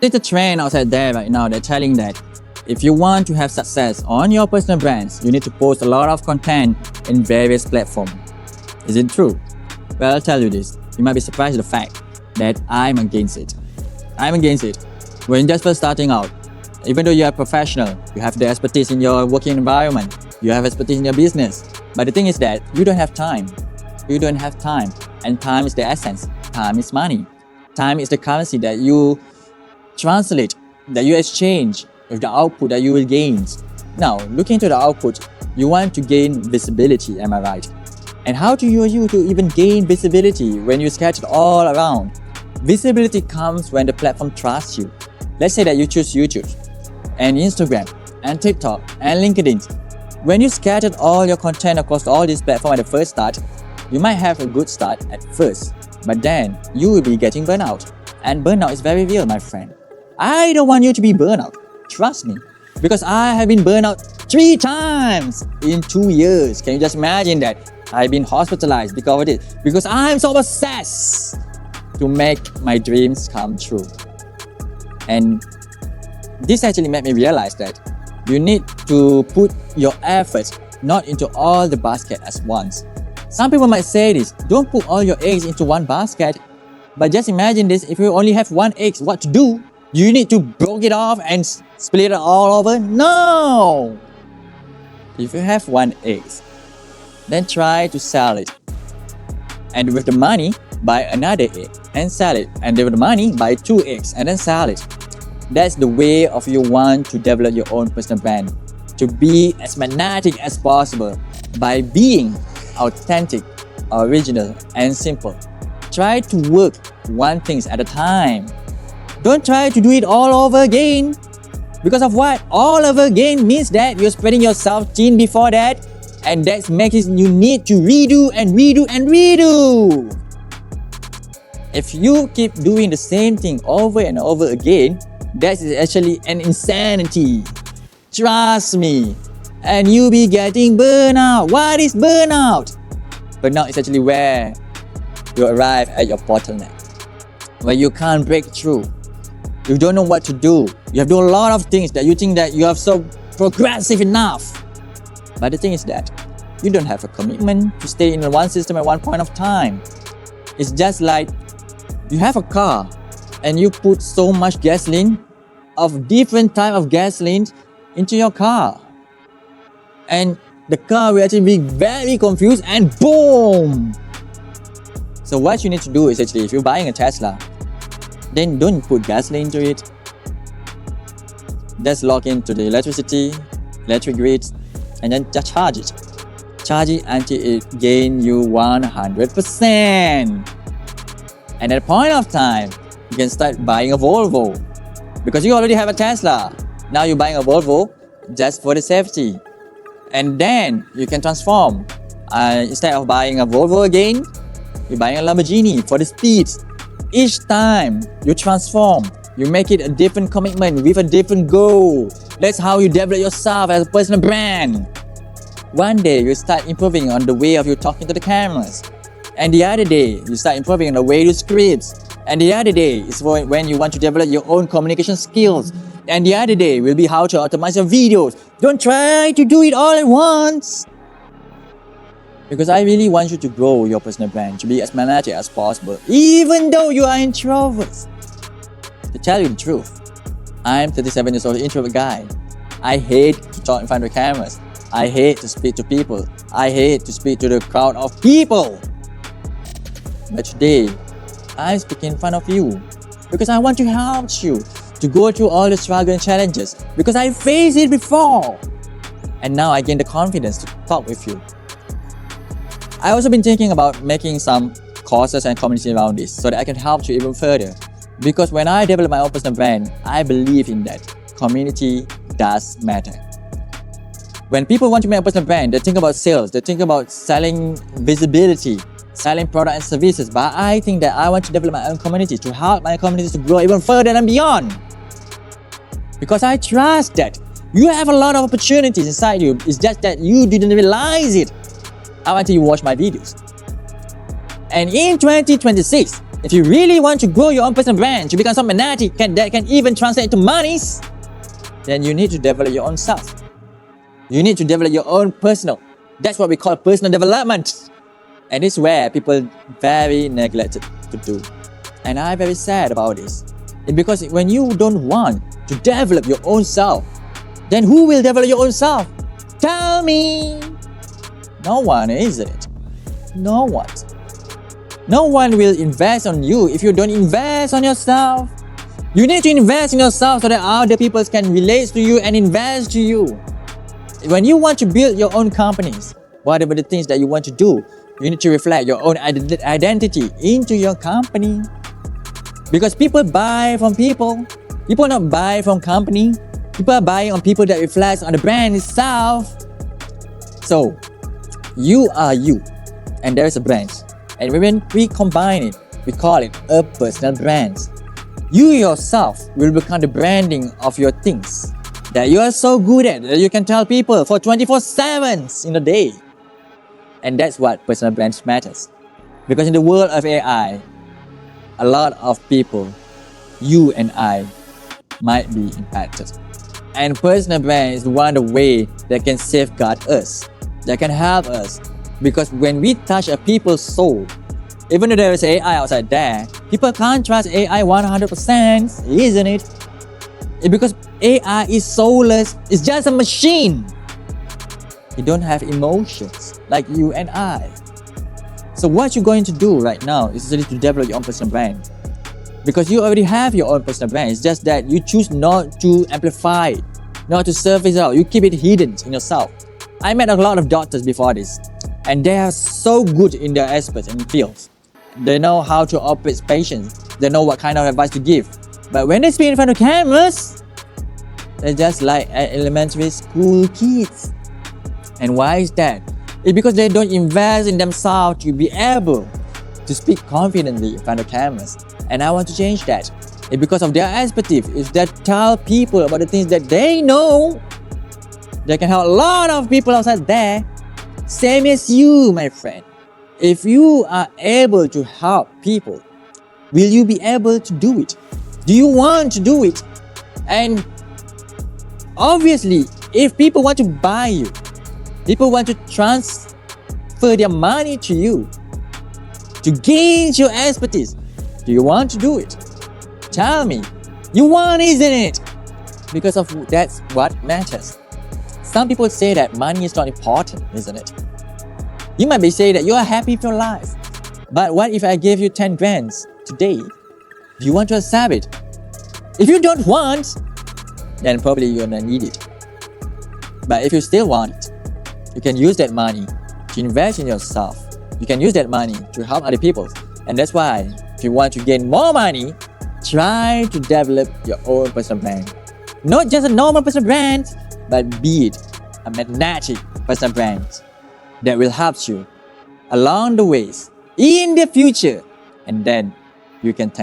There's a trend outside there right now that's telling that if you want to have success on your personal brands, you need to post a lot of content in various platforms. Is it true? Well, I'll tell you this. You might be surprised at the fact that I'm against it. I'm against it. When you're just first starting out, even though you're a professional, you have the expertise in your working environment, you have expertise in your business. But the thing is that you don't have time. You don't have time. And time is the essence. Time is money. Time is the currency that you translate, that you exchange with the output that you will gain. Now, looking into the output, you want to gain visibility, am I right? And how do you to even gain visibility when you're scattered all around? Visibility comes when the platform trusts you. Let's say that you choose YouTube and Instagram and TikTok and LinkedIn. When you scattered all your content across all these platforms at the first start, you might have a good start at first, but then you will be getting burnout. And burnout is very real, my friend. I don't want you to be burnout. Trust me. Because I have been burnt out 3 times in 2 years. Can you just imagine that? I've been hospitalized because of it. Because I'm so obsessed to make my dreams come true. And this actually made me realize that you need to put your efforts not into all the basket at once. Some people might say this, don't put all your eggs into one basket. But just imagine this, if you only have one egg, what to do? You need to break it off and split it all over? No! If you have one egg, then try to sell it. And with the money, buy another egg and sell it. And with the money, buy 2 eggs and then sell it. That's the way of you want to develop your own personal brand. To be as magnetic as possible by being authentic, original, and simple. Try to work one thing at a time. Don't try to do it all over again. Because of what? All over again means that you're spreading yourself thin before that, and that's making you need to redo and redo and redo. If you keep doing the same thing over and over again, that is actually an insanity. Trust me. And you'll be getting burnout. What is burnout? Burnout is actually where you arrive at your bottleneck, where you can't break through. You don't know what to do. You have done a lot of things that you think that you are so progressive enough. But the thing is that you don't have a commitment to stay in one system at one point of time. It's just like you have a car and you put so much gasoline of different type of gasoline into your car. And the car will actually be very confused and boom! So what you need to do is actually, if you're buying a Tesla, then don't put gasoline into it. Just log into the electric grid, and then just charge it. Charge it until it gains you 100%. And at a point of time, you can start buying a Volvo. Because you already have a Tesla. Now you're buying a Volvo just for the safety. And then you can transform. Instead of buying a Volvo again, you're buying a Lamborghini for the speed. Each time you transform, you make it a different commitment with a different goal. That's how you develop yourself as a personal brand. One day you start improving on the way of you talking to the cameras. And the other day you start improving on the way you scripts. And the other day is when you want to develop your own communication skills. And the other day will be how to optimize your videos. Don't try to do it all at once. Because I really want you to grow your personal brand, to be as magnetic as possible, even though you are introverts. To tell you the truth, I'm 37 years old introvert guy. I hate to talk in front of the cameras. I hate to speak to people. I hate to speak to the crowd of people. But today, I'm speaking in front of you because I want to help you to go through all the struggle and challenges because I faced it before. And now I gain the confidence to talk with you. I also been thinking about making some courses and community around this so that I can help you even further. Because when I develop my own personal brand, I believe in that community does matter. When people want to make a personal brand, they think about sales, they think about selling visibility, selling products and services. But I think that I want to develop my own community to help my community to grow even further and beyond. Because I trust that you have a lot of opportunities inside you. It's just that you didn't realize it until you watch my videos. And in 2026, If you really want to grow your own personal brand, to become so magnetic that can even translate into monies, then you need to develop your own self. You need to develop your own personal. That's what we call personal development. And it's where people very neglected to do. And I'm very sad about this. It's because when you don't want to develop your own self, then who will develop your own self? Tell me. No one, isn't it? No one. No one will invest on you if you don't invest on yourself. You need to invest in yourself so that other people can relate to you and invest to you. When you want to build your own companies, whatever the things that you want to do, you need to reflect your own identity into your company. Because people buy from people. People not buy from company. People are buying on people that reflects on the brand itself. So, you are you, and there is a brand. And when we combine it, we call it a personal brand. You yourself will become the branding of your things that you are so good at that you can tell people for 24/7 in a day. And that's what personal brands matters. Because in the world of AI, a lot of people, you and I, might be impacted. And personal brand is one of the ways that can safeguard us, that can help us. Because when we touch a people's soul, even though there is AI outside there, people can't trust AI 100%, isn't it? It's because AI is soulless, it's just a machine. It don't have emotions like you and I. So what you're going to do right now is to develop your own personal brand. Because you already have your own personal brand, it's just that you choose not to amplify it, not to surface it out. You keep it hidden in yourself. I met a lot of doctors before this, and they are so good in their experts and fields. They know how to operate patients. They know what kind of advice to give. But when they speak in front of cameras, they're just like elementary school kids. And why is that? It's because they don't invest in themselves to be able to speak confidently in front of cameras. And I want to change that. It's because of their expertise. If they tell people about the things that they know, they can help a lot of people outside there. Same as you, my friend. If you are able to help people, will you be able to do it? Do you want to do it? And obviously, if people want to buy you, people want to transfer their money to you to gain your expertise, do you want to do it? Tell me. You want, isn't it? Because of that's what matters. Some people say that money is not important, isn't it? You might be saying that you are happy with your life. But what if I gave you 10 grand today? Do you want to accept it? If you don't want, then probably you're gonna need it. But if you still want it, you can use that money to invest in yourself. You can use that money to help other people. And that's why, if you want to gain more money, try to develop your own personal brand. Not just a normal personal brand, but be it a magnetic personal brand that will help you along the ways in the future. And then you can thank